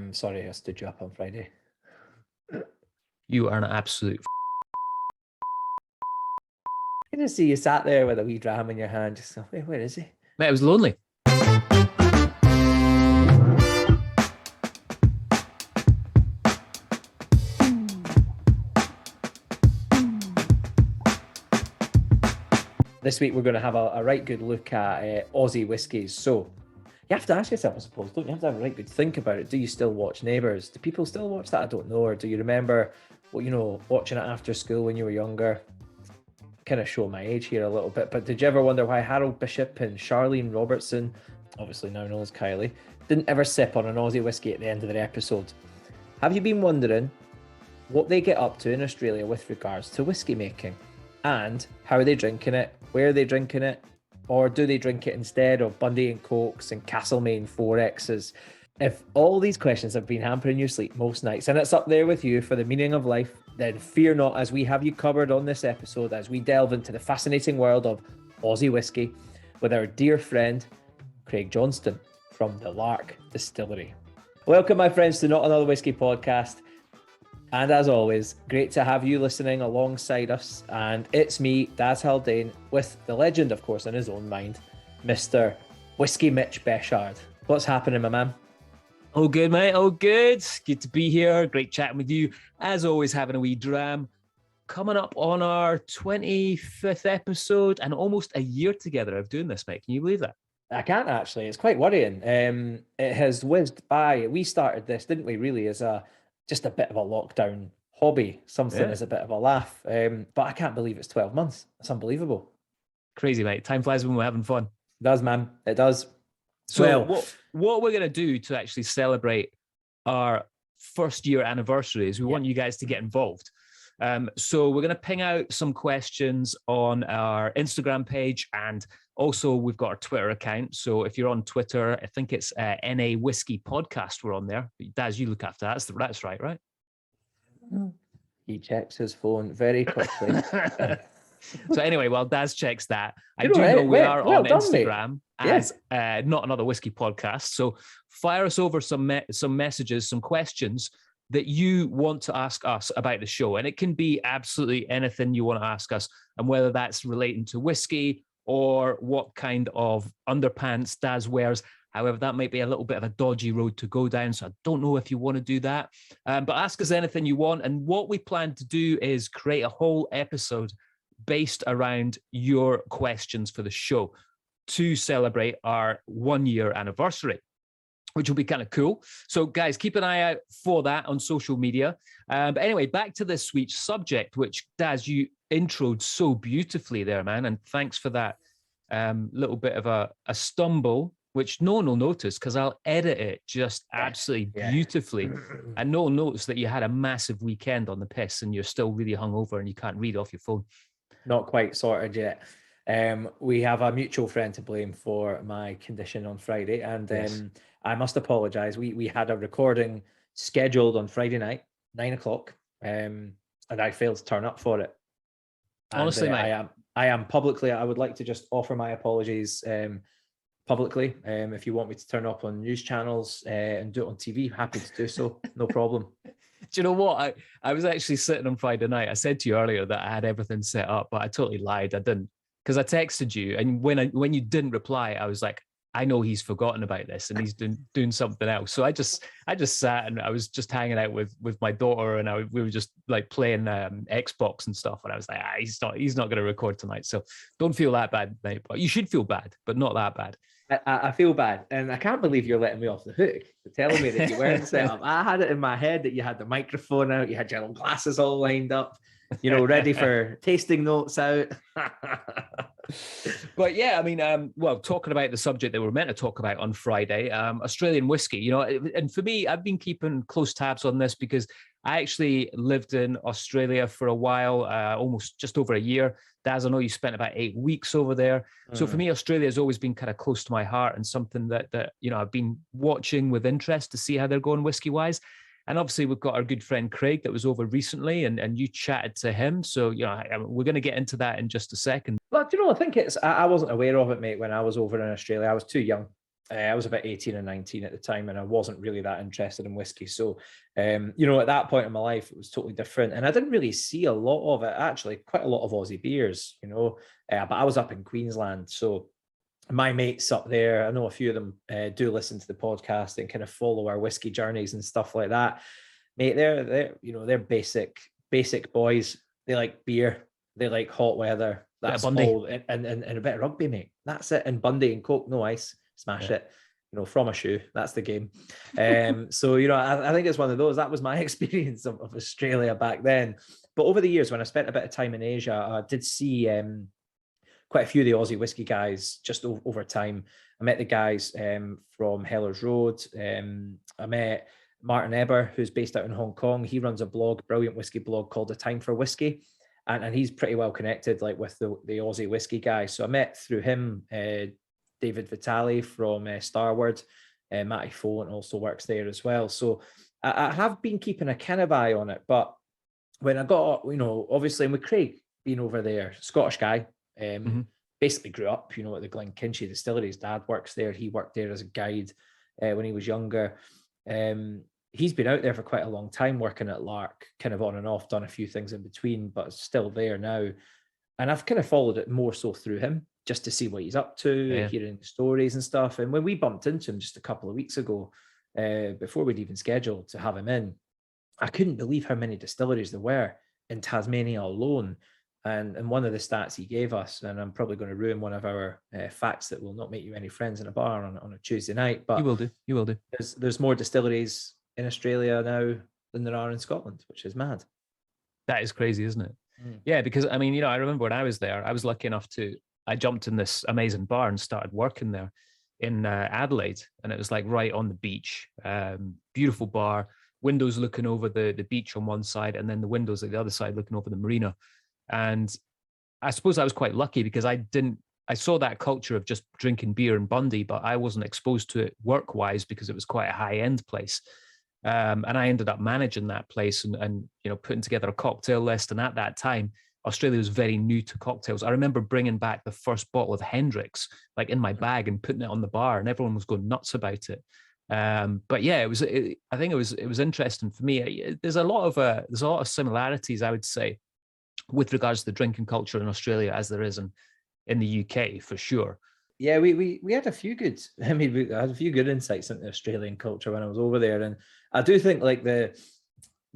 Sorry, I stood you up on Friday. You are an absolute. I can see you sat there with a wee dram in your hand, just wait, where is he? Mate, I was lonely. This week we're going to have a right good look at Aussie whiskies. So you have to ask yourself, I suppose, don't you? Have to have a right good think about it. Do you still watch Neighbours? Do people still watch that? I don't know. Or do you remember, watching it after school when you were younger? Kind of show my age here a little bit, but did you ever wonder why Harold Bishop and Charlene Robertson, obviously now known as Kylie, didn't ever sip on an Aussie whiskey at the end of their episode? Have you been wondering what they get up to in Australia with regards to whiskey making? And how are they drinking it? Where are they drinking it? Or do they drink it instead of Bundy and Cokes and Castlemaine 4Xs? If all these questions have been hampering your sleep most nights, and it's up there with you for the meaning of life, then fear not, as we have you covered on this episode as we delve into the fascinating world of Aussie whiskey with our dear friend, Craig Johnstone from the Lark Distillery. Welcome, my friends, to Not Another Whiskey podcast. And as always, great to have you listening alongside us. And it's me, Daz Haldane, with the legend, of course, in his own mind, Mr. Whiskey Mitch Beshard. What's happening, my man? Oh, good, mate. Oh, good. Good to be here. Great chatting with you. As always, having a wee dram. Coming up on our 25th episode and almost a year together of doing this, mate. Can you believe that? I can't actually. It's quite worrying. It has whizzed by. We started this, didn't we, really, as just a bit of a lockdown hobby, something as a bit of a laugh. But I can't believe it's 12 months. It's unbelievable. Crazy, mate. Time flies when we're having fun. It does, man. It does. So what we're going to do to actually celebrate our first year anniversary is we want you guys to get involved. So we're going to ping out some questions on our Instagram page, and also we've got our Twitter account. So if you're on Twitter, I think it's NA Whisky Podcast. We're on there. Daz, you look after that. That's right? He checks his phone very quickly. So anyway, while Daz checks that, I do know we are on Instagram as Not Another Whiskey Podcast. So fire us over some messages, some questions that you want to ask us about the show. And it can be absolutely anything you want to ask us, and whether that's relating to whiskey or what kind of underpants Daz wears. However, that might be a little bit of a dodgy road to go down, so I don't know if you want to do that. But ask us anything you want. And what we plan to do is create a whole episode based around your questions for the show to celebrate our 1 year anniversary, which will be kind of cool. So guys, keep an eye out for that on social media. But anyway, back to this sweet subject, which Daz, you introed so beautifully there, man. And thanks for that little bit of a stumble, which no one will notice because I'll edit it just absolutely beautifully. And no one notice that you had a massive weekend on the piss and you're still really hungover and you can't read off your phone. Not quite sorted yet. We have a mutual friend to blame for my condition on Friday, and I must apologise. We had a recording scheduled on Friday night, 9 o'clock, and I failed to turn up for it. And, honestly, mate, I am publicly. I would like to just offer my apologies publicly. If you want me to turn up on news channels and do it on TV, happy to do so. No problem. Do you know what? I was actually sitting on Friday night. I said to you earlier that I had everything set up, but I totally lied. I didn't, because I texted you, and when you didn't reply, I was like, I know he's forgotten about this and he's doing something else. So I just sat and I was just hanging out with my daughter, and we were just like playing Xbox and stuff. And I was like, he's not going to record tonight. So don't feel that bad, mate. But you should feel bad, but not that bad. I feel bad, and I can't believe you're letting me off the hook for telling me that you weren't set up. I had it in my head that you had the microphone out, you had your little glasses all lined up, ready for tasting notes out. But yeah, I mean, talking about the subject that we're meant to talk about on Friday, Australian whiskey, and for me, I've been keeping close tabs on this because I actually lived in Australia for a while, almost just over a year. Daz, I know you spent about 8 weeks over there. So for me, Australia has always been kind of close to my heart and something that I've been watching with interest to see how they're going whiskey-wise. And obviously, we've got our good friend Craig that was over recently, and you chatted to him. So, we're going to get into that in just a second. But, I think I wasn't aware of it, mate, when I was over in Australia. I was too young I was about 18 or 19 at the time, and I wasn't really that interested in whiskey. So, at that point in my life, it was totally different. And I didn't really see a lot of it, actually, quite a lot of Aussie beers, but I was up in Queensland. So my mates up there, I know a few of them do listen to the podcast and kind of follow our whiskey journeys and stuff like that. Mate, they're basic boys. They like beer. They like hot weather. That's all. And a bit of rugby, mate. That's it. And Bundy and Coke, no ice. Smash it, from a shoe. That's the game. So, I think it's one of those. That was my experience of Australia back then. But over the years, when I spent a bit of time in Asia, I did see quite a few of the Aussie whiskey guys just over time. I met the guys from Heller's Road. I met Martin Eber, who's based out in Hong Kong. He runs a brilliant whiskey blog called A Time for Whiskey. And he's pretty well connected with the Aussie whiskey guys. So I met through him David Vitale from Starward. Matty Follen also works there as well. So I have been keeping a kind of eye on it. But when I got, obviously, and with Craig being over there, Scottish guy, basically grew up, at the Glenkinchie Distillery. His dad works there. He worked there as a guide when he was younger. He's been out there for quite a long time working at Lark, kind of on and off, done a few things in between, but still there now. And I've kind of followed it more so through him, just to see what he's up to, hearing stories and stuff. And when we bumped into him just a couple of weeks ago, before we'd even scheduled to have him in, I couldn't believe how many distilleries there were in Tasmania alone. And one of the stats he gave us, and I'm probably going to ruin one of our facts that will not make you any friends in a bar on a Tuesday night, but you will do. There's more distilleries in Australia now than there are in Scotland, which is mad. That is crazy, isn't it? Yeah, because I remember when I was there, I was lucky enough I jumped in this amazing bar and started working there in Adelaide, and it was like right on the beach. Beautiful bar, windows looking over the beach on one side, and then the windows at the other side looking over the marina. And I suppose I was quite lucky because I saw that culture of just drinking beer in Bundy, but I wasn't exposed to it work-wise because it was quite a high-end place. And I ended up managing that place and putting together a cocktail list. And at that time, Australia was very new to cocktails. I remember bringing back the first bottle of Hendrick's, like in my bag, and putting it on the bar, and everyone was going nuts about it. But yeah, I think it was interesting for me. There's a lot of similarities, I would say, with regards to the drinking culture in Australia as there is in the UK, for sure. Yeah, we had a few good. I had a few good insights into Australian culture when I was over there, and I do think like the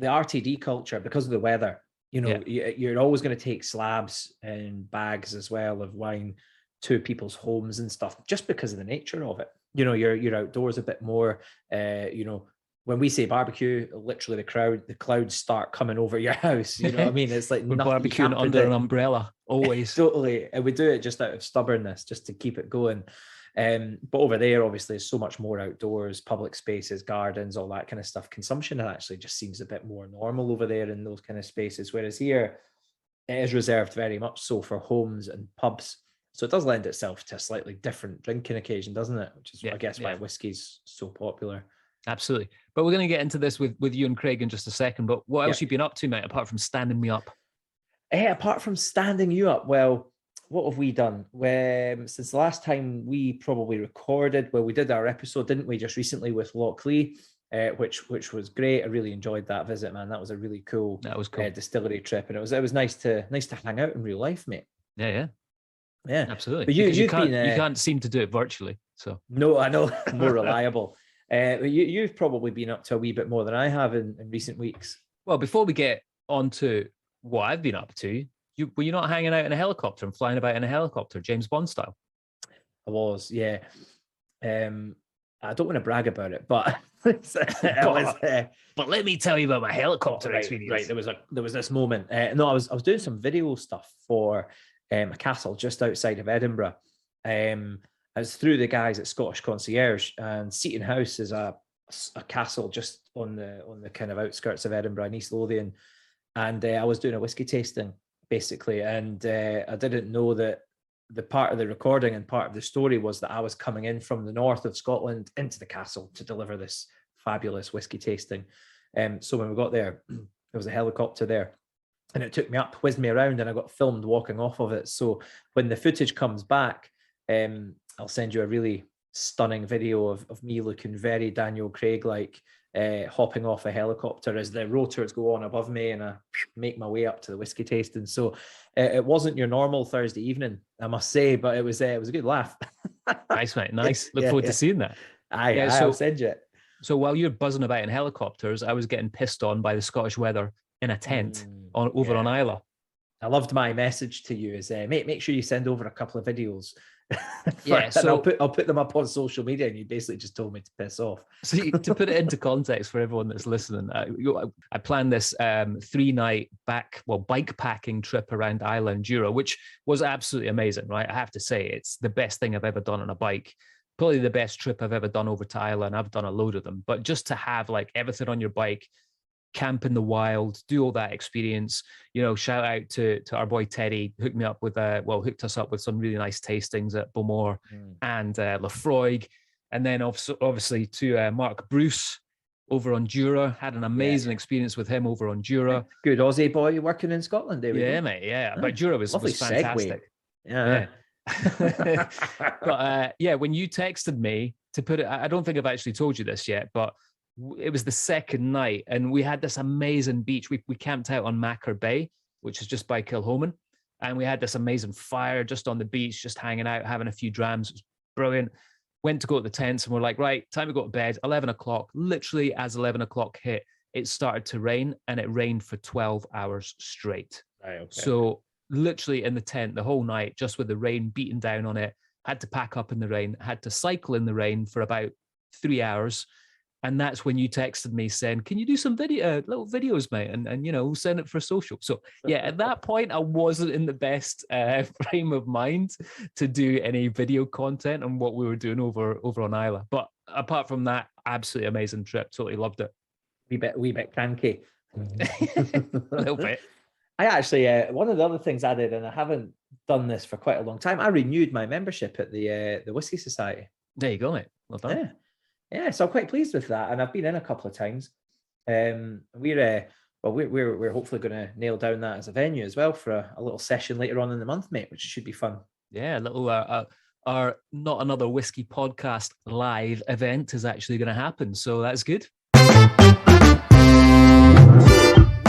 RTD culture, because of the weather, you're always going to take slabs and bags as well of wine to people's homes and stuff, just because of the nature of it. You're outdoors a bit more. When we say barbecue, literally the clouds start coming over your house. You know what I mean? It's like we're barbecuing under an umbrella, always. Totally. And we do it just out of stubbornness, just to keep it going. But over there, obviously, there's so much more outdoors, public spaces, gardens, all that kind of stuff. Consumption actually just seems a bit more normal over there in those kind of spaces. Whereas here, it is reserved very much so for homes and pubs. So it does lend itself to a slightly different drinking occasion, doesn't it? Which is, I guess, why whiskey's so popular. Absolutely. But we're going to get into this with you and Craig in just a second. But what else have you been up to, mate, apart from standing me up? Apart from standing you up, well, what have we done? Since the last time we probably recorded, we did our episode, didn't we, just recently with Lark, which was great. I really enjoyed that visit, man. That was a really cool, distillery trip, and it was nice to hang out in real life, mate. Yeah, absolutely. But you can't seem to do it virtually, so no, I know, more reliable. You've probably been up to a wee bit more than I have in recent weeks. Well, before we get on to what I've been up to, were you not hanging out in a helicopter and flying about in a helicopter, James Bond style? I was, yeah. I don't want to brag about it, but but let me tell you about my helicopter experience. Right, there was this moment. I was doing some video stuff for a castle just outside of Edinburgh. I was through the guys at Scottish Concierge, and Seaton House is a castle just on the kind of outskirts of Edinburgh in East Lothian. And I was doing a whiskey tasting basically, and I didn't know that the part of the recording and part of the story was that I was coming in from the north of Scotland into the castle to deliver this fabulous whiskey tasting. So when we got there, there was a helicopter there, and it took me up, whizzed me around, and I got filmed walking off of it. So when the footage comes back, I'll send you a really stunning video of me looking very Daniel Craig like, hopping off a helicopter as the rotors go on above me and I make my way up to the whiskey tasting. So it wasn't your normal Thursday evening, I must say, but it was a good laugh. Nice, mate. Nice. Look forward to seeing that. I'll send you it. So while you're buzzing about in helicopters, I was getting pissed on by the Scottish weather in a tent over on Islay. I loved my message to you is make sure you send over a couple of videos. So I'll put them up on social media, and you basically just told me to piss off. So to put it into context for everyone that's listening, I planned this 3-night bike packing trip around Islay and Jura, which was absolutely amazing, right? I have to say, it's the best thing I've ever done on a bike. Probably the best trip I've ever done over to Islay, and I've done a load of them. But just to have like everything on your bike, camp in the wild, do all that experience, shout out to our boy Teddy, hooked us up with some really nice tastings at Beaumont and Lafroig. And then obviously to Mark Bruce over on Jura, had an amazing experience with him over on Jura. Good Aussie boy working in Scotland. There we go. Mate, yeah. But Jura was fantastic. Yeah. But when you texted me to put it, I don't think I've actually told you this yet, but it was the second night and we had this amazing beach. We camped out on Macker Bay, which is just by Kilhoman. And we had this amazing fire just on the beach, just hanging out, having a few drams. It was brilliant. Went to go to the tents and we're like, right, time to go to bed. 11 o'clock, literally as 11 o'clock hit, it started to rain and it rained for 12 hours straight. Right, okay. So literally in the tent the whole night, just with the rain beating down on it, had to pack up in the rain, had to cycle in the rain for about 3 hours. And that's when you texted me saying, can you do some little videos, mate? And we'll send it for social. So at that point, I wasn't in the best frame of mind to do any video content on what we were doing over on Islay. But apart from that, absolutely amazing trip. Totally loved it. Wee bit cranky. A little bit. I actually, one of the other things I did, and I haven't done this for quite a long time, I renewed my membership at the Whisky Society. There you go, mate. Well done. Yeah, so I'm quite pleased with that, and I've been in a couple of times. We're hopefully going to nail down that as a venue as well for a little session later on in the month, mate, which should be fun. Yeah, a little our Not Another Whisky podcast live event is actually going to happen, so that's good.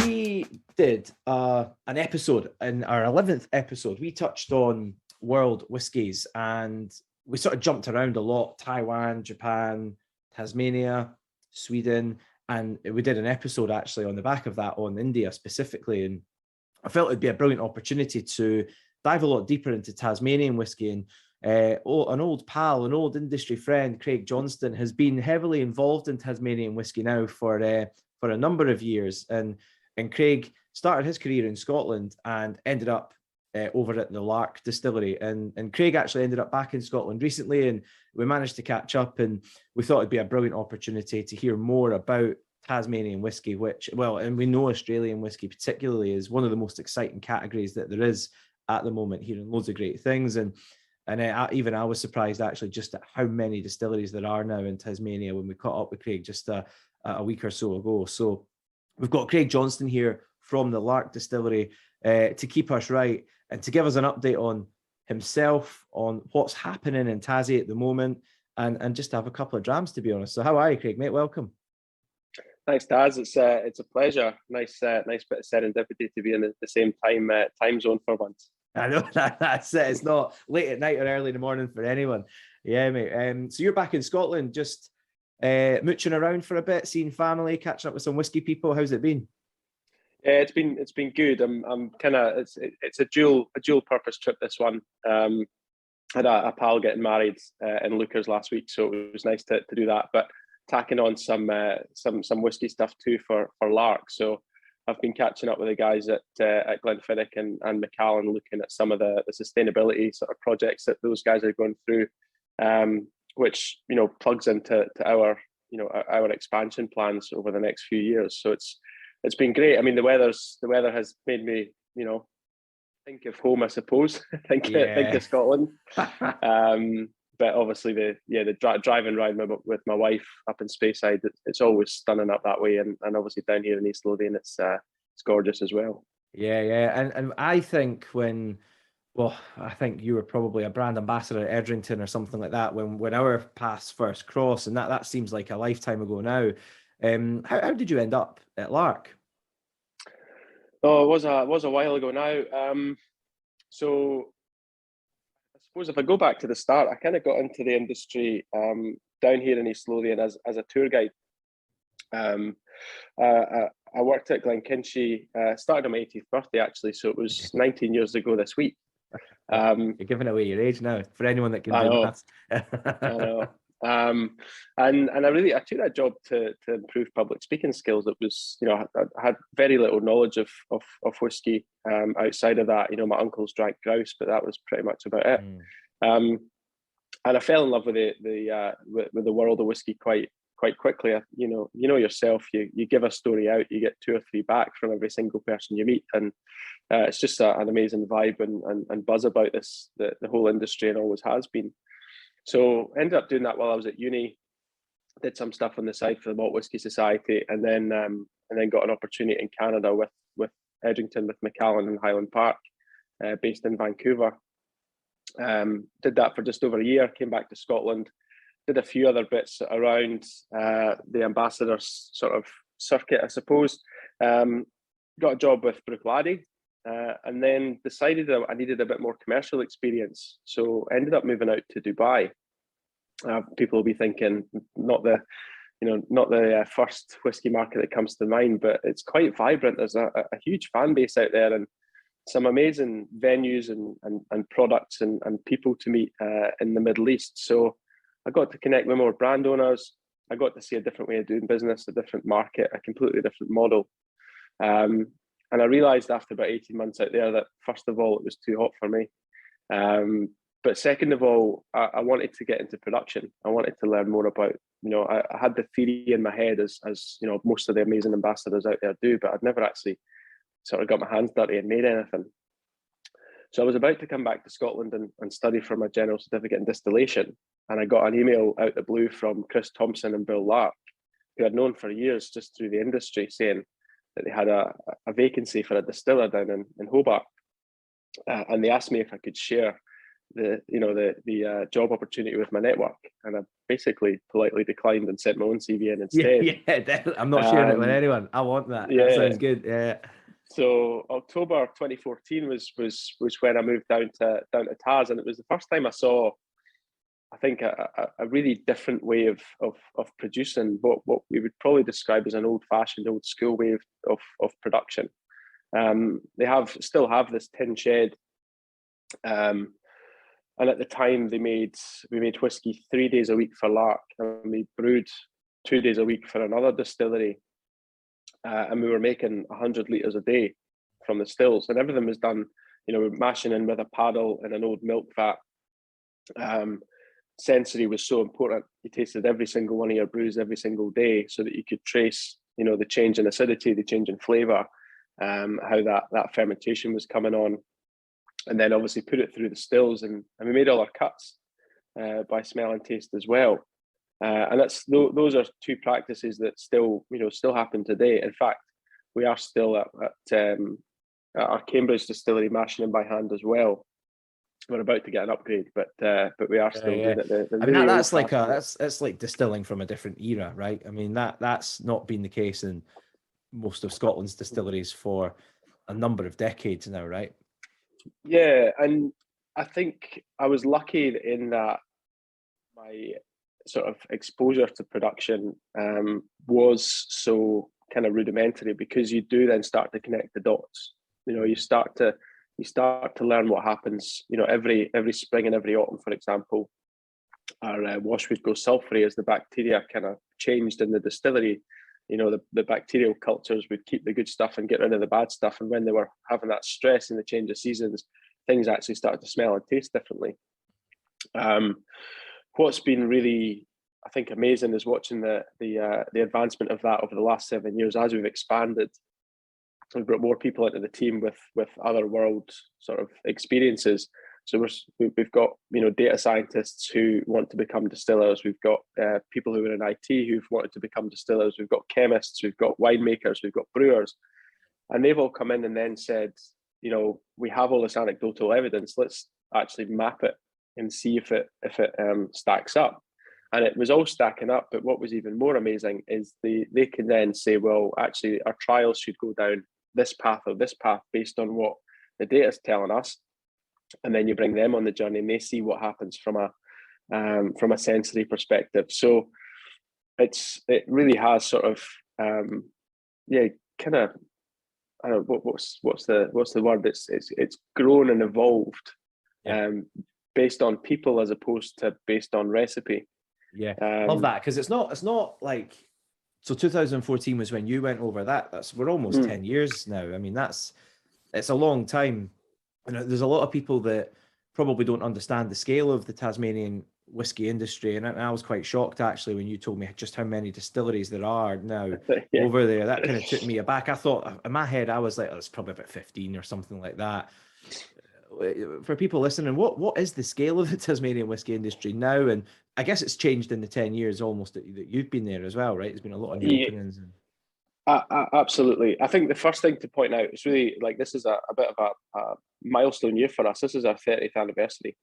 We did an episode in our 11th episode. We touched on world whiskies, and we sort of jumped around a lot: Taiwan, Japan, Tasmania, Sweden, and we did an episode actually on the back of that on India specifically. And I felt it'd be a brilliant opportunity to dive a lot deeper into Tasmanian whiskey. And an old pal, an old industry friend, Craig Johnstone, has been heavily involved in Tasmanian whiskey now for a number of years. And Craig started his career in Scotland and ended up over at the Lark Distillery, and Craig actually ended up back in Scotland recently, and we managed to catch up, and we thought it'd be a brilliant opportunity to hear more about Tasmanian whiskey, and we know Australian whiskey particularly is one of the most exciting categories that there is at the moment, hearing loads of great things, and even I was surprised actually just at how many distilleries there are now in Tasmania when we caught up with Craig just a week or so ago. So we've got Craig Johnstone here from the Lark Distillery to keep us right and to give us an update on himself, on what's happening in Tassie at the moment, and just to have a couple of drams, to be honest. So how are you, Craig, mate? Welcome. Thanks, Daz. It's a pleasure. Nice bit of serendipity to be in the same time zone for once. I know that's it. It's not late at night or early in the morning for anyone. Yeah, mate. So you're back in Scotland, just mooching around for a bit, seeing family, catching up with some whiskey people. How's it been? Yeah, it's been good. I'm kind of it's a dual purpose trip, this one. Had a pal getting married in Lucas last week, so it was nice to do that. But tacking on some whiskey stuff too for Lark. So I've been catching up with the guys at Glenfiddich and Macallan, looking at some of the sustainability sort of projects that those guys are going through, which plugs into our expansion plans over the next few years. So it's been great. I mean, the weather has made me think of home, I suppose. think of Scotland. But obviously the driving around with my wife up in Speyside, it's always stunning up that way, and obviously down here in East Lothian, it's gorgeous as well. Yeah, and I think when Well, I think you were probably a brand ambassador at Edrington or something like that when our paths first crossed, and that seems like a lifetime ago now. How did you end up at Lark? Oh, it was a while ago now. So I suppose if I go back to the start, I kind of got into the industry down here in East Lothian as a tour guide. I worked at Glenkinchie, started on my 80th birthday actually, so it was 19 years ago this week. You're giving away your age now for anyone that can do maths. I know. And I took that job to improve public speaking skills. It was, I had very little knowledge of whiskey. Outside of that, my uncles drank grouse, but that was pretty much about it. And I fell in love with the world of whiskey quite quickly. You know yourself. You give a story out, you get 2 or 3 back from every single person you meet, and it's just an amazing vibe and buzz about this, the whole industry, and always has been. So ended up doing that while I was at uni. Did some stuff on the side for the Malt Whisky Society, and then got an opportunity in Canada with Edrington, with Macallan and Highland Park, based in Vancouver. Did that for just over a year. Came back to Scotland. Did a few other bits around the ambassadors sort of circuit, I suppose. Got a job with Bruichladdich, and then decided that I needed a bit more commercial experience. So ended up moving out to Dubai. People will be thinking not the first whiskey market that comes to mind, but it's quite vibrant. There's a huge fan base out there, and some amazing venues and products and people to meet in the Middle East. So I got to connect with more brand owners. I got to see a different way of doing business, a different market, a completely different model. And I realized after about 18 months out there that, first of all, it was too hot for me. But second of all, I wanted to get into production. I wanted to learn more about, I had the theory in my head as most of the amazing ambassadors out there do, but I'd never actually sort of got my hands dirty and made anything. So I was about to come back to Scotland and study for my general certificate in distillation. And I got an email out the blue from Chris Thompson and Bill Lark, who I'd known for years just through the industry, saying that they had a vacancy for a distiller down in Hobart. And they asked me if I could share the job opportunity with my network. And I basically politely declined and sent my own CV in instead. Yeah, definitely. I'm not sharing it with anyone. I want that. Yeah. That sounds good. Yeah. So October 2014 was when I moved down to Tas, and it was the first time I saw, I think, a really different way of producing what we would probably describe as an old-fashioned, old-school way of production. They still have this tin shed, and at the time we made whiskey 3 days a week for Lark, and we brewed 2 days a week for another distillery. And we were making 100 litres a day from the stills, and everything was done, mashing in with a paddle in an old milk vat. Sensory was so important. You tasted every single one of your brews every single day, so that you could trace, the change in acidity, the change in flavour, how that fermentation was coming on, and then obviously put it through the stills, and we made all our cuts by smell and taste as well. And those are 2 practices that still happen today. In fact, we are still at our Cambridge distillery mashing in by hand as well. We're about to get an upgrade, but we are still doing it. That's like distilling from a different era, right? I mean, that's not been the case in most of Scotland's distilleries for a number of decades now, right? Yeah, and I think I was lucky in that my sort of exposure to production was so kind of rudimentary, because you do then start to connect the dots. You start to learn what happens. Every spring and every autumn, for example, our wash would go sulfury as the bacteria kind of changed in the distillery. The bacterial cultures would keep the good stuff and get rid of the bad stuff. And when they were having that stress in the change of seasons, things actually started to smell and taste differently. What's been really, I think, amazing is watching the advancement of that over the last 7 years as we've expanded. We've brought more people into the team with other world sort of experiences. So we've got data scientists who want to become distillers. We've got people who are in IT who've wanted to become distillers. We've got chemists. We've got winemakers. We've got brewers, and they've all come in and then said, we have all this anecdotal evidence. Let's actually map it and see if it stacks up. And it was all stacking up. But what was even more amazing is they can then say, well, actually, our trials should go down this path or this path based on what the data is telling us. And then you bring them on the journey and they see what happens from a sensory perspective. So it really has sort of kind of, I don't know what's the word. It's grown and evolved based on people as opposed to based on recipe. Yeah, love that, because it's not like, so 2014 was when you went over that. We're almost 10 years now. I mean, it's a long time. And there's a lot of people that probably don't understand the scale of the Tasmanian whiskey industry. And I was quite shocked, actually, when you told me just how many distilleries there are now over there. That kind of took me aback. I thought, in my head, I was like, it's probably about 15 or something like that. For people listening, what is the scale of the Tasmanian whiskey industry now? And I guess it's changed in the 10 years almost that you've been there as well, right? There's been a lot of new openings. Absolutely. I think the first thing to point out is really, like, this is a bit of a milestone year for us. This is our 30th anniversary.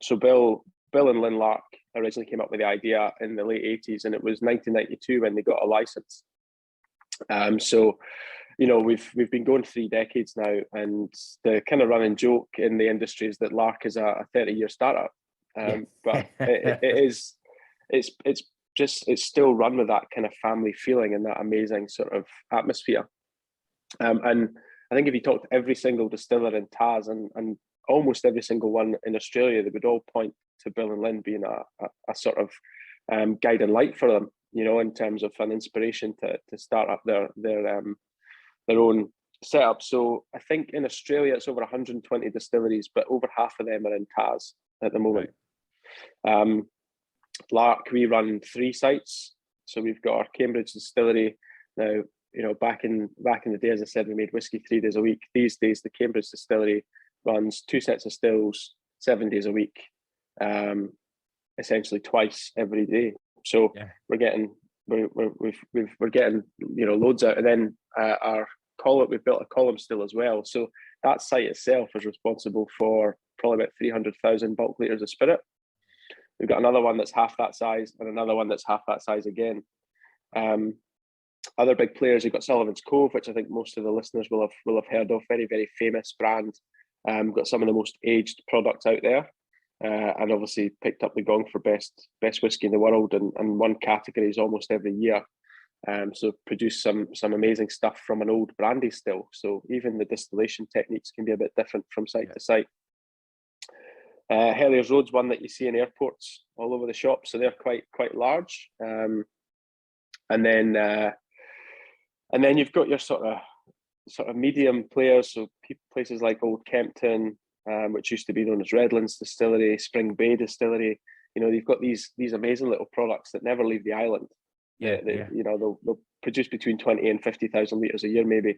So Bill and Lynn Lark originally came up with the idea in the late 80s, and it was 1992 when they got a license. So we've been going 3 decades now, and the kind of running joke in the industry is that Lark is a 30-year startup. But it's still run with that kind of family feeling and that amazing sort of atmosphere. And I think if you talk to every single distiller in Tas and almost every single one in Australia, they would all point to Bill and Lynn being a sort of guiding light for them, in terms of an inspiration to start up their own setup. So I think in Australia it's over 120 distilleries, but over half of them are in Tas at the moment. Right. Lark, we run 3 sites. So we've got our Cambridge distillery now. Back in the day, as I said, we made whiskey 3 days a week. These days, the Cambridge distillery runs 2 sets of stills 7 days a week, essentially twice every day. So we're getting loads out. And then we've built a column still as well. So that site itself is responsible for probably about 300,000 bulk litres of spirit. We've got another one that's half that size and another one that's half that size again. Other big players, you've got Sullivan's Cove, which I think most of the listeners will have heard of. Very, very famous brand. Got some of the most aged products out there, and obviously picked up the gong for best whiskey in the world, and won categories almost every year. So produced some amazing stuff from an old brandy still. So even the distillation techniques can be a bit different from site to site. Hellier's Road's one that you see in airports all over the shop, so they're quite large. And then you've got your sort of medium players, so places like Old Kempton, which used to be known as Redlands Distillery, Spring Bay Distillery. You've got these amazing little products that never leave the island. They'll produce between 20 and 50,000 litres a year, maybe,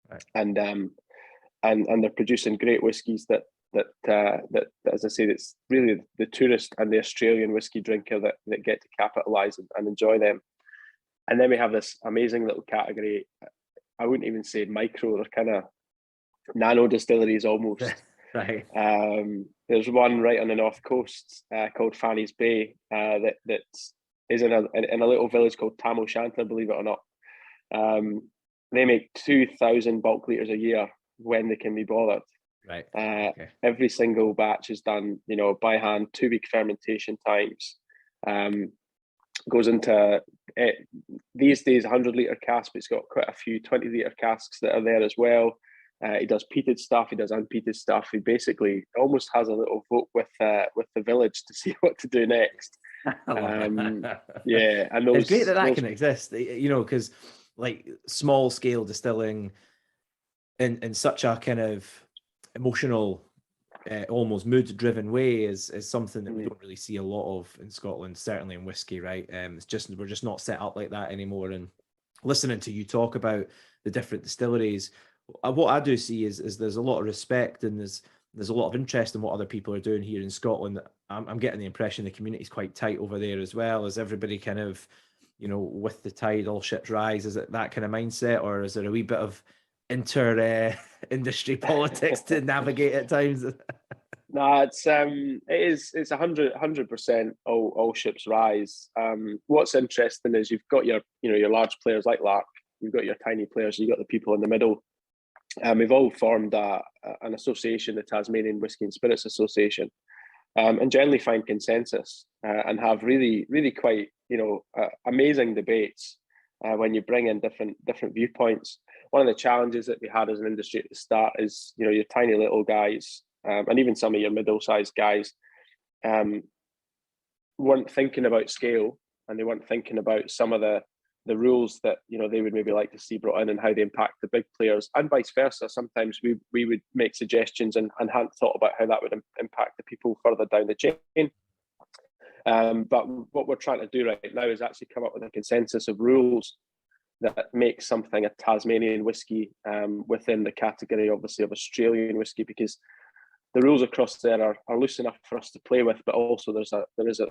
right. And they're producing great whiskies that as I say, it's really the tourist and the Australian whiskey drinker that get to capitalise and enjoy them. And then we have this amazing little category. I wouldn't even say micro; they're kind of nano distilleries almost. Right. There's one right on the north coast called Fanny's Bay that is in a little village called Tam O'Shanter, believe it or not. They make 2,000 bulk litres a year when they can be bothered. Right. Every single batch is done, by hand, 2-week fermentation times. Goes into these days 100-litre cask, but it's got quite a few 20-litre casks that are there as well. He does peated stuff, he does unpeated stuff. He basically almost has a little vote with the village to see what to do next. And it's great that can exist, because like small scale distilling in such a kind of emotional, almost mood driven way is something that we don't really see a lot of in Scotland, certainly in whiskey, right? We're just not set up like that anymore. And listening to you talk about the different distilleries, what I do see is there's a lot of respect, and there's a lot of interest in what other people are doing here in Scotland. I'm getting the impression the community's quite tight over there as well. Is everybody kind of, with the tide all ships rise? Is it that kind of mindset, or is there a wee bit of industry politics to navigate at times. No, it's 100% all ships rise. What's interesting is you've got your large players like Lark, you've got your tiny players, you've got the people in the middle. We've all formed an association, the Tasmanian Whisky and Spirits Association, and generally find consensus and have really, really quite amazing debates when you bring in different viewpoints. One of the challenges that we had as an industry at the start is your tiny little guys. And even some of your middle-sized guys weren't thinking about scale, and they weren't thinking about some of the rules that they would maybe like to see brought in and how they impact the big players, and vice versa. Sometimes we would make suggestions and hadn't thought about how that would impact the people further down the chain. But what we're trying to do right now is actually come up with a consensus of rules that make something a Tasmanian whisky within the category, obviously, of Australian whisky, because the rules across there are loose enough for us to play with, but also there is a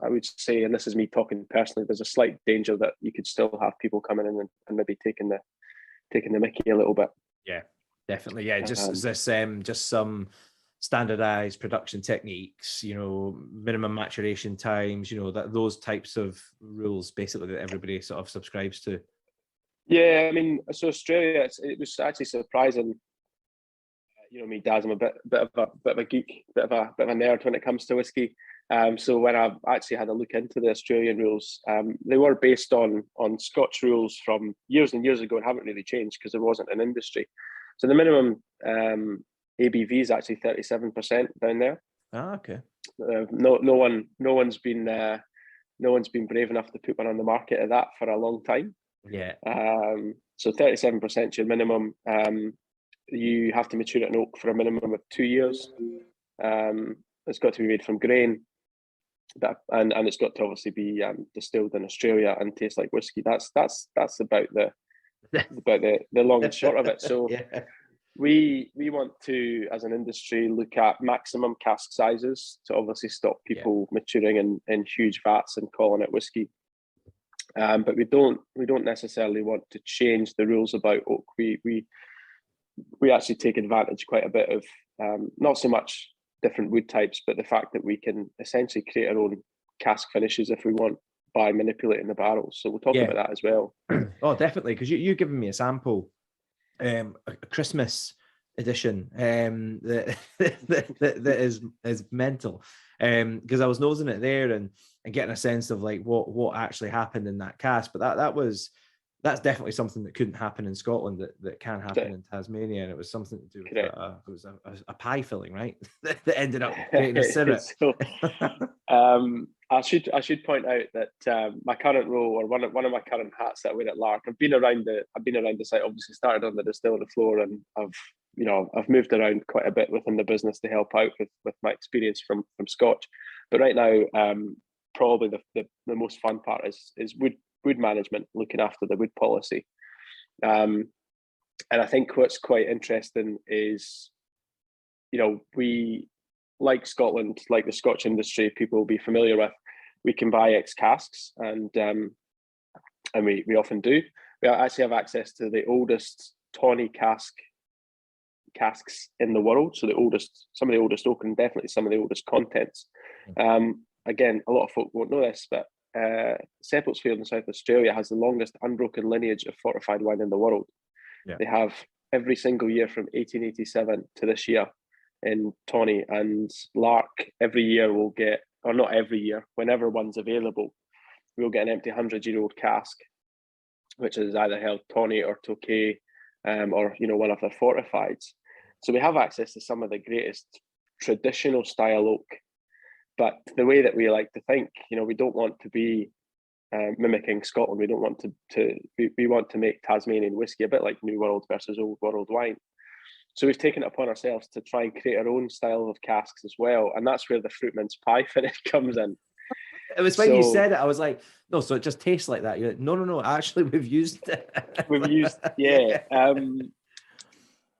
I would say, and this is me talking personally, there's a slight danger that you could still have people coming in and maybe taking the mickey a little bit. Yeah, definitely. Yeah, just some standardized production techniques, minimum maturation times, those types of rules basically that everybody sort of subscribes to. Yeah, I mean, so Australia, it was actually surprising. Me, Daz, I'm a bit of a geek, bit of a nerd when it comes to whiskey. So when I actually had a look into the Australian rules, they were based on Scotch rules from years and years ago and haven't really changed because there wasn't an industry. So the minimum ABV is actually 37% down there. Ah, okay. No one's been brave enough to put one on the market at that for a long time. Yeah. So 37% is your minimum. You have to mature an oak for a minimum of 2 years. It's got to be made from grain, and it's got to obviously be distilled in Australia and taste like whiskey. That's about the long and short of it. So yeah. we want to, as an industry, look at maximum cask sizes to obviously stop people maturing in huge vats and calling it whiskey. But we don't necessarily want to change the rules about oak. We actually take advantage quite a bit of not so much different wood types, but the fact that we can essentially create our own cask finishes if we want by manipulating the barrels. So we'll talk about that as well. Oh, definitely, because you've given me a sample, a Christmas edition that is mental. Because I was nosing it there and getting a sense of like what actually happened in that cask, but that's definitely something that couldn't happen in Scotland that can happen in Tasmania, and it was something to do with it was a pie filling, right? that ended up creating a syrup. So, I should point out that my current role, or one of my current hats that I wear at Lark, I've been around the site. Obviously, started on the distillery floor, and I've moved around quite a bit within the business to help out with my experience from Scotch. But right now, probably the most fun part is wood management, looking after the wood policy. And I think what's quite interesting is, we, like Scotland, like the Scotch industry, people will be familiar with, we can buy ex casks, and we often do. We actually have access to the oldest tawny casks in the world. So some of the oldest oak, and definitely some of the oldest contents. Again, a lot of folk won't know this, but Seppeltsfield in South Australia has the longest unbroken lineage of fortified wine in the world. Yeah. They have every single year from 1887 to this year in tawny, and Lark every year will get, or not every year, whenever one's available, we'll get an empty 100-year-old cask, which is either held tawny or tokay, or one of their fortifieds. So we have access to some of the greatest traditional style oak. But the way that we like to think, we don't want to be mimicking Scotland. We don't want we want to make Tasmanian whiskey a bit like New World versus Old World wine. So we've taken it upon ourselves to try and create our own style of casks as well. And that's where the fruit mince pie finish comes in. It was when you said it, I was like, no, so it just tastes like that. You're like, no, actually we've used it.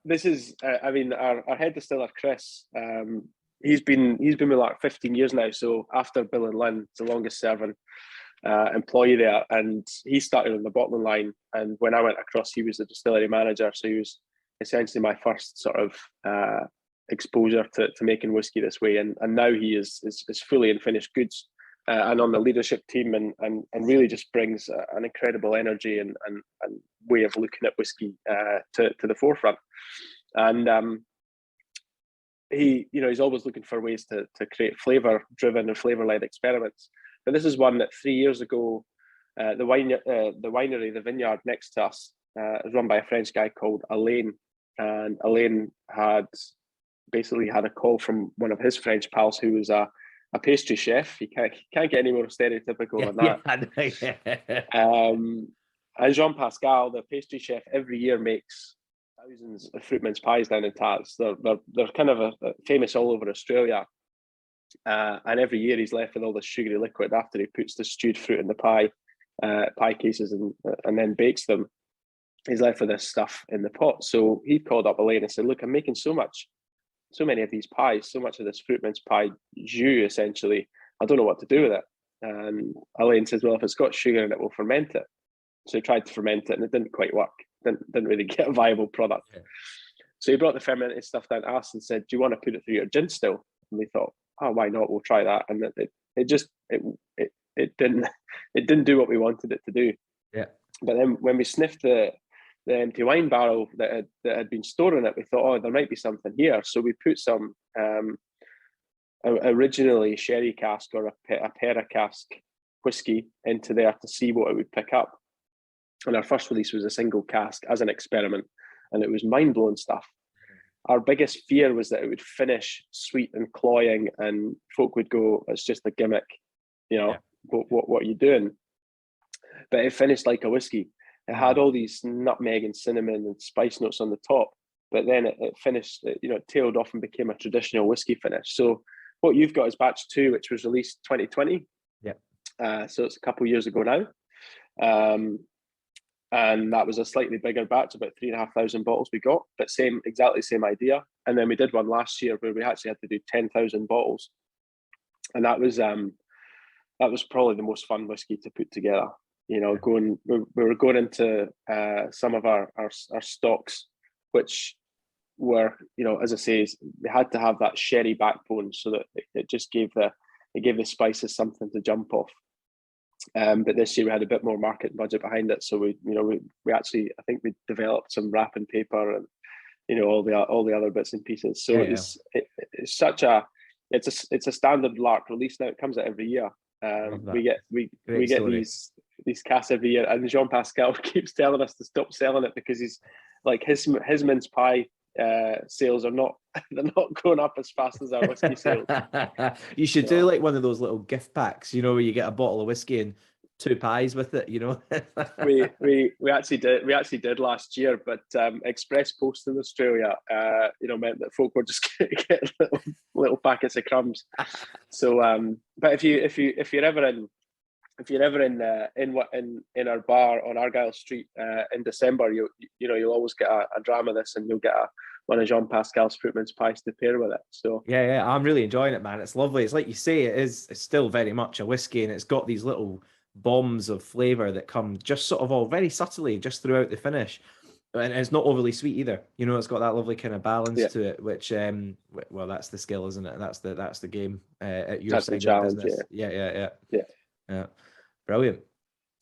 This is, our head distiller, Chris, he's been with Lark 15 years now. So after Bill and Lynn, the longest serving employee there, and he started on the bottling line. And when I went across, he was the distillery manager, so he was essentially my first sort of exposure to making whiskey this way. And now he is fully in finished goods and on the leadership team, and really just brings an incredible energy and way of looking at whiskey to the forefront. And he's always looking for ways to create flavor-driven and flavor-led experiments. But this is one that 3 years ago, the winery, the vineyard next to us, is run by a French guy called Alain. And Alain had basically had a call from one of his French pals who was a pastry chef. He can't get any more stereotypical than that. And Jean-Pascal, the pastry chef, every year makes thousands of fruit mince pies down in Tas. They're kind of famous all over Australia. And every year he's left with all this sugary liquid after he puts the stewed fruit in the pie cases and then bakes them. He's left with this stuff in the pot. So he called up Elaine and said, look, I'm making so many of these pies, so much of this fruit mince pie jus, essentially. I don't know what to do with it. And Elaine says, well, if it's got sugar in it, we'll ferment it. So he tried to ferment it and it didn't quite work. Didn't really get a viable product. Yeah. So he brought the fermented stuff down to us and said, do you want to put it through your gin still? And we thought, oh, why not? We'll try that. And it didn't do what we wanted it to do. Yeah. But then when we sniffed the empty wine barrel that had been stored in it, we thought, oh, there might be something here. So we put some originally sherry cask or a Pera cask whiskey into there to see what it would pick up. And our first release was a single cask as an experiment, and it was mind-blowing stuff. Our biggest fear was that it would finish sweet and cloying, and folk would go, it's just a gimmick, what are you doing? But it finished like a whiskey. It had all these nutmeg and cinnamon and spice notes on the top, but then it finished, it tailed off and became a traditional whiskey finish. So what you've got is batch 2, which was released 2020. Yeah. So it's a couple of years ago now. And that was a slightly bigger batch, about 3,500 bottles we got, but exactly same idea. And then we did one last year where we actually had to do 10,000 bottles. And that was probably the most fun whiskey to put together. We were going into some of our stocks, which were, as I say, they had to have that sherry backbone so that it just gave the spices something to jump off. But this year we had a bit more market budget behind it, so we actually, I think we developed some wrapping paper and all the other bits and pieces. So it's such a standard Lark release now. It comes out every year. We get these casks every year, and Jean-Pascal keeps telling us to stop selling it because he's like his mince pie sales are not going up as fast as our whiskey sales. You should do like one of those little gift packs, where you get a bottle of whiskey and 2 pies with it. We actually did last year, but express post in Australia meant that folk were just getting little packets of crumbs. So but if you're ever in our bar on Argyle Street in December, you'll always get a dram of this, and you'll get one of Jean-Pascal's fruit mince pies to pair with it. So yeah, I'm really enjoying it, man. It's lovely. It's like you say, it's still very much a whiskey, and it's got these little bombs of flavour that come just sort of all very subtly just throughout the finish, and it's not overly sweet either. It's got that lovely kind of balance to it, which well, that's the skill, isn't it? That's the game at your side of the business. Yeah. Brilliant.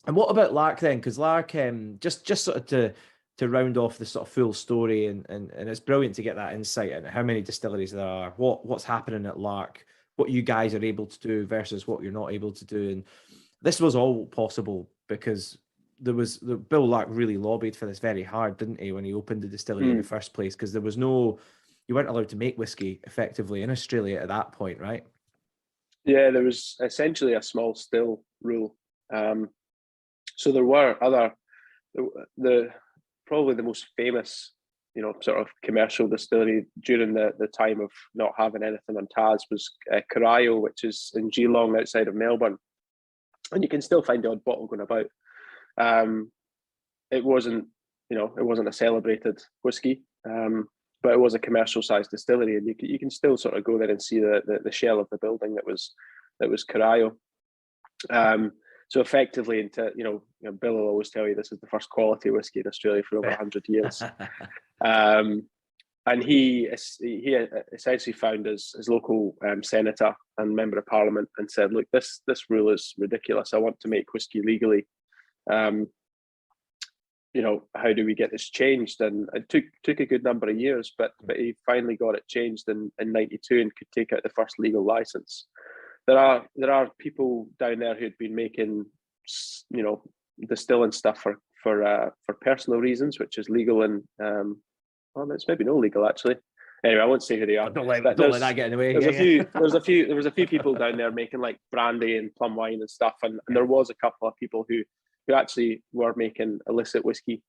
And what about Lark then? Because Lark, just sort of to round off the sort of full story, and it's brilliant to get that insight into how many distilleries there are, what's happening at Lark, what you guys are able to do versus what you're not able to do. And this was all possible because Bill Lark really lobbied for this very hard, didn't he, when he opened the distillery in the first place? Because you weren't allowed to make whiskey effectively in Australia at that point, right? Yeah, there was essentially a small still rule. So there were probably the most famous, sort of commercial distillery during the time of not having anything on Tas was Corio, which is in Geelong outside of Melbourne. And you can still find the odd bottle going about. It wasn't a celebrated whiskey, but it was a commercial sized distillery, and you can still sort of go there and see the shell of the building that was Corio. So effectively, Bill will always tell you this is the first quality whiskey in Australia for over 100 years. And he essentially found his local senator and member of parliament and said, look, this rule is ridiculous. I want to make whiskey legally. How do we get this changed? And it took a good number of years, but he finally got it changed in 92 and could take out the first legal license. There are people down there who'd been making, distilling stuff for personal reasons, which is legal and well, it's maybe no legal actually. Anyway, I won't say who they are. Don't let that get in the way. There was a few people down there making like brandy and plum wine and stuff, and there was a couple of people who actually were making illicit whiskey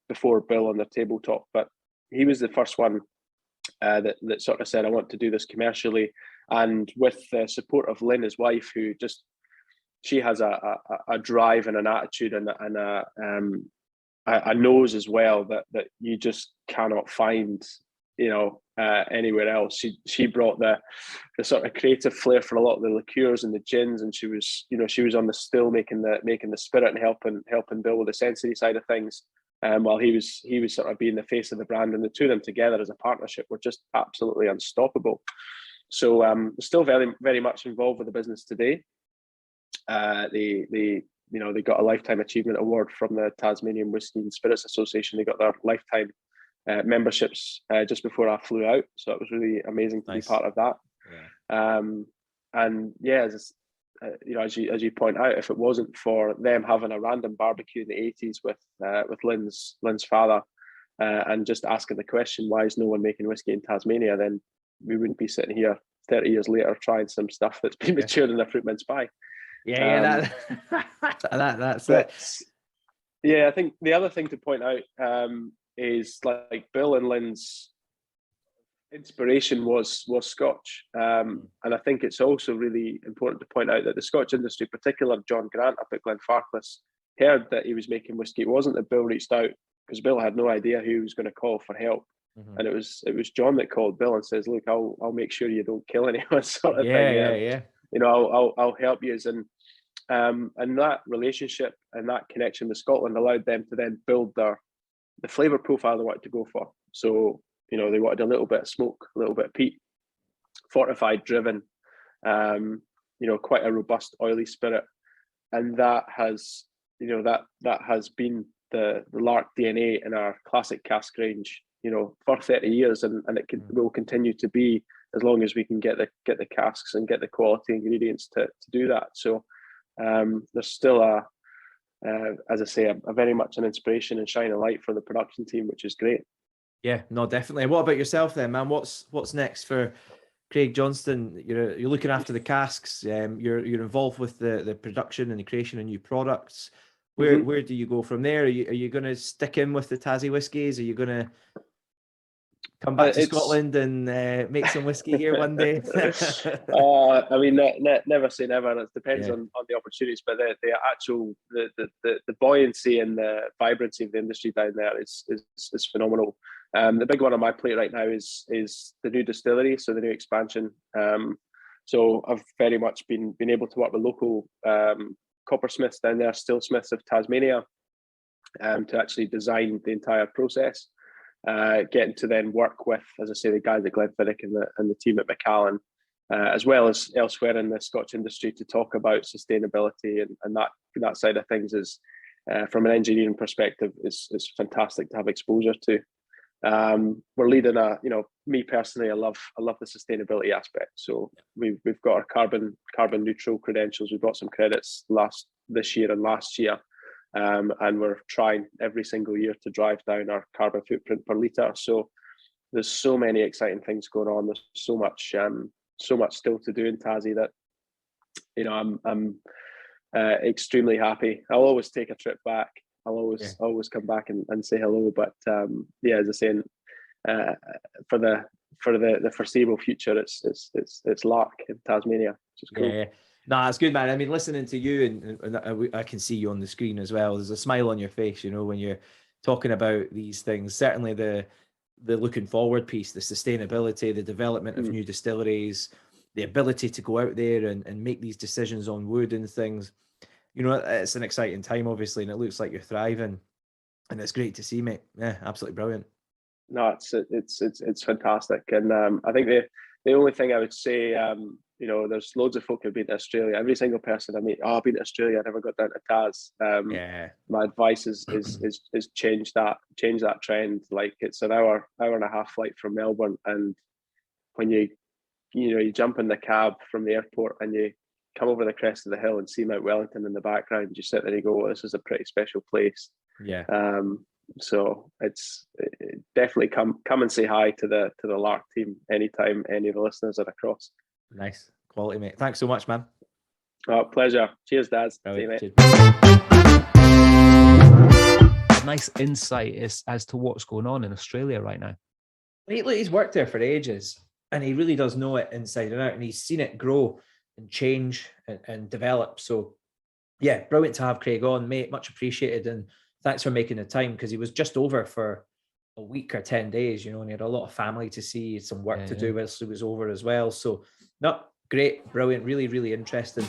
before Bill on their tabletop. But he was the first one that sort of said, I want to do this commercially, and with the support of Lynn, his wife, who she has a drive and an attitude and a nose as well that you just cannot find, anywhere else. She brought the sort of creative flair for a lot of the liqueurs and the gins, and she was on the still making the spirit and helping Bill with the sensory side of things. While he was sort of being the face of the brand, and the two of them together as a partnership were just absolutely unstoppable. So still very, very much involved with the business today. They got a Lifetime Achievement Award from the Tasmanian Whisky and Spirits Association. They got their lifetime memberships just before I flew out, so it was really amazing to be part of that. As you point out, if it wasn't for them having a random barbecue in the 80s with Lynn's father and just asking the question, why is no one making whiskey in Tasmania, then we wouldn't be sitting here 30 years later trying some stuff that's been matured in a fruit mince pie. That's it. Yeah, I think the other thing to point out is like Bill and Lynn's inspiration was Scotch, and I think it's also really important to point out that the Scotch industry, particularly John Grant up at Glenfarclas, heard that he was making whiskey. It wasn't that Bill reached out, because Bill had no idea who he was going to call for help. And it was John that called Bill and says, look, I'll make sure you don't kill anyone, sort of thing. I'll help you. And that relationship and that connection with Scotland allowed them to then build the flavour profile they wanted to go for. So, they wanted a little bit of smoke, a little bit of peat, fortified, driven, quite a robust, oily spirit. And that has, that has been the Lark DNA in our classic cask range, for 30 years, and it will continue to be as long as we can get the casks and get the quality ingredients to do that. So there's still as I say, a very much an inspiration and shining light for the production team, which is great. Yeah, no, definitely. What about yourself then, man? What's next for Craig Johnstone? You're looking after the casks. You're involved with the production and the creation of new products. Where do you go from there? Are you going to stick in with the Tassie whiskies? Are you going to come back to Scotland and make some whiskey here one day? I mean, never say never, and it depends on the opportunities. But the buoyancy and the vibrancy of the industry down there is phenomenal. The big one on my plate right now is the new distillery, so the new expansion. So I've very much been able to work with local coppersmiths down there, stillsmiths of Tasmania, to actually design the entire process. Getting to then work with, as I say, the guys at Glenfiddich and the team at Macallan, as well as elsewhere in the Scotch industry, to talk about sustainability and that side of things is, from an engineering perspective, is fantastic to have exposure to. We're leading me personally, I love the sustainability aspect. So we've got our carbon neutral credentials. We've got some credits this year and last year. And we're trying every single year to drive down our carbon footprint per litre. So there's so many exciting things going on. There's so much still to do in Tassie that I'm extremely happy. I'll always take a trip back. I'll always come back and say hello. But as I say, for the foreseeable future, it's Lark in Tasmania, which is cool. Yeah. No, that's good, man. I mean, listening to you, and I can see you on the screen as well. There's a smile on your face, when you're talking about these things. Certainly the looking forward piece, the sustainability, the development of new distilleries, the ability to go out there and make these decisions on wood and things. you know, it's an exciting time, obviously, and it looks like you're thriving, and it's great to see, mate. Yeah, absolutely brilliant. No, it's fantastic, and I think the only thing I would say, you know, there's loads of folk who've been to Australia. Every single person I meet, I've been to Australia. I never got down to Tas. My advice is change that trend. Like, it's an hour and a half flight from Melbourne, and when you jump in the cab from the airport and you come over the crest of the hill and see Mount Wellington in the background, you sit there and you go, oh, this is a pretty special place. Yeah. So it's definitely come and say hi to the Lark team anytime any of the listeners are across. Nice. Quality, mate. Thanks so much, man. Oh, pleasure. Cheers, Daz. See you, mate. Cheers. A nice insight as to what's going on in Australia right now. He's worked there for ages, and he really does know it inside and out, and he's seen it grow and change and develop. So, yeah, brilliant to have Craig on, mate. Much appreciated, and thanks for making the time, because he was just over for a week or 10 days, you know, and he had a lot of family to see, some work to do whilst he was over as well. So, no, great, brilliant, really, really interesting.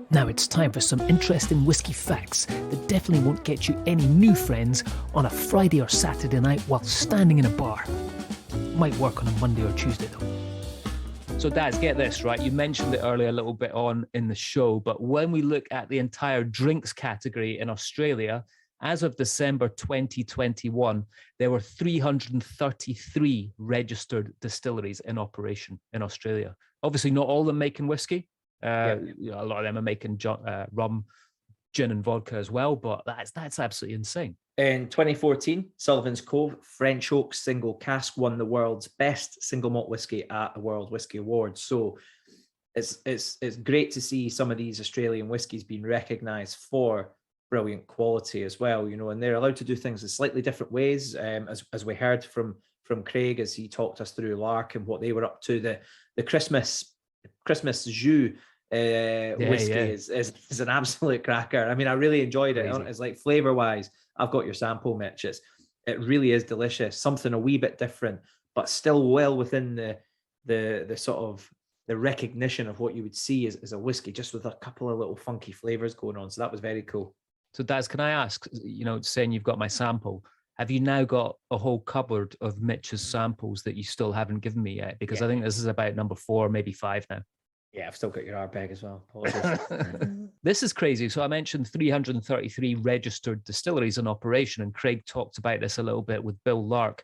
Now it's time for some interesting whiskey facts that definitely won't get you any new friends on a Friday or Saturday night while standing in a bar. Might work on a Monday or Tuesday though. So Daz, get this, right? You mentioned it earlier a little bit on in the show, but when we look at the entire drinks category in Australia, as of December 2021, there were 333 registered distilleries in operation in Australia. Obviously, not all of them making whiskey. A lot of them are making rum, gin and vodka as well, but that's absolutely insane. In 2014, Sullivan's Cove French Oak Single Cask won the world's best single malt whiskey at the World Whisky Awards. So it's great to see some of these Australian whiskies being recognised for brilliant quality as well, you know, and they're allowed to do things in slightly different ways, as we heard from Craig as he talked us through Lark and what they were up to. The Christmas Jus whiskey is an absolute cracker. I mean, I really enjoyed it. Crazy. It's like flavor wise, I've got your sample, Mitch. It really is delicious. Something a wee bit different, but still well within the sort of the recognition of what you would see as a whiskey, just with a couple of little funky flavors going on. So that was very cool. So Daz, can I ask, you know, saying you've got my sample, have you now got a whole cupboard of Mitch's samples that you still haven't given me yet? Because I think this is about number 4, maybe 5 now. Yeah, I've still got your Ardbeg as well. This is crazy. So I mentioned 333 registered distilleries in operation, and Craig talked about this a little bit with Bill Lark,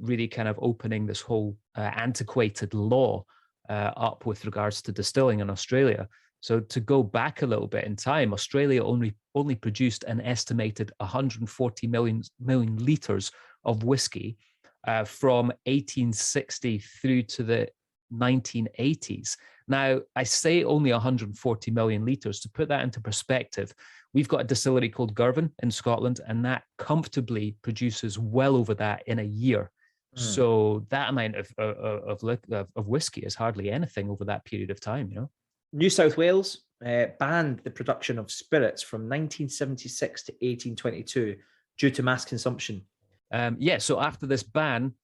really kind of opening this whole antiquated law up with regards to distilling in Australia. So to go back a little bit in time, Australia only produced an estimated 140 million litres of whiskey from 1860 through to the 1980s. Now, I say only 140 million litres. To put that into perspective, we've got a distillery called Girvan in Scotland, and that comfortably produces well over that in a year. So that amount of whiskey is hardly anything over that period of time, you know. New South Wales banned the production of spirits from 1976 to 1822 due to mass consumption. So after this ban,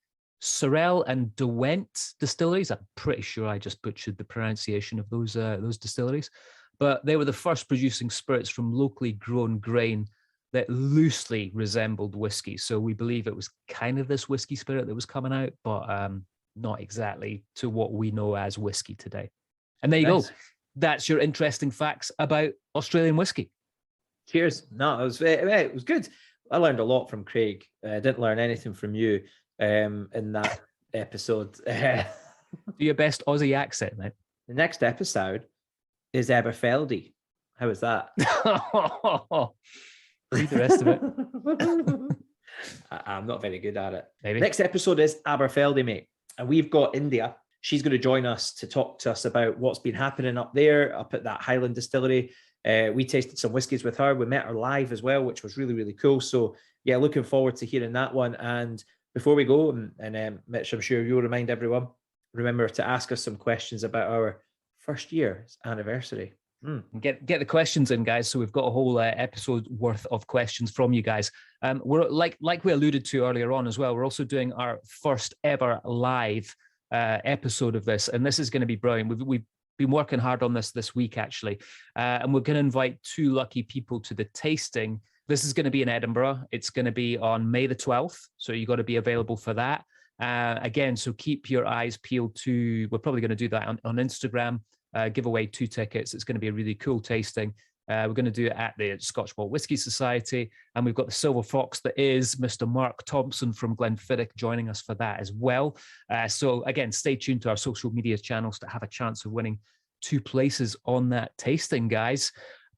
Sorel and Derwent distilleries, I'm pretty sure I just butchered the pronunciation of those distilleries, but they were the first producing spirits from locally grown grain that loosely resembled whiskey. So we believe it was kind of this whiskey spirit that was coming out, but not exactly to what we know as whiskey today. And there you go. That's your interesting facts about Australian whiskey. Cheers. No, it was good. I learned a lot from Craig. I didn't learn anything from you in that episode. Do your best Aussie accent, mate. The next episode is Aberfeldy. How is that? Read the rest of it. I'm not very good at it. Maybe. Next episode is Aberfeldy, mate. And we've got India. She's going to join us to talk to us about what's been happening up there, up at that Highland distillery. We tasted some whiskies with her. We met her live as well, which was really, really cool. So, yeah, looking forward to hearing that one. And before we go, and Mitch, I'm sure you'll remind everyone, remember to ask us some questions about our first year's anniversary. Get the questions in, guys. So we've got a whole episode worth of questions from you guys. We're like we alluded to earlier on as well. We're also doing our first ever live episode of this, and this is going to be brilliant. been working hard on this week, actually. And we're going to invite 2 lucky people to the tasting. This is going to be in Edinburgh. It's going to be on May the 12th. So you've got to be available for that. Again, so keep your eyes peeled to, we're probably going to do that on Instagram, give away 2 tickets. It's going to be a really cool tasting. We're going to do it at the Scotch Malt Whisky Society. And we've got the Silver Fox that is Mr. Mark Thompson from Glenfiddich joining us for that as well. So again, stay tuned to our social media channels to have a chance of winning 2 places on that tasting, guys.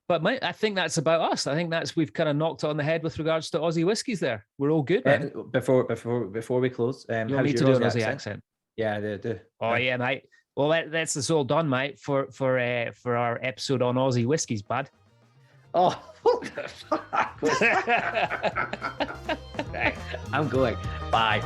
But mate, I think that's about us. I think we've kind of knocked it on the head with regards to Aussie whiskies there. We're all good, man. Before we close, you want me to do an Aussie accent? Yeah, I do. Oh, yeah, mate. Well, that's us all done, mate, for our episode on Aussie whiskies, bud. Oh, what the fuck? Right, I'm going. Bye.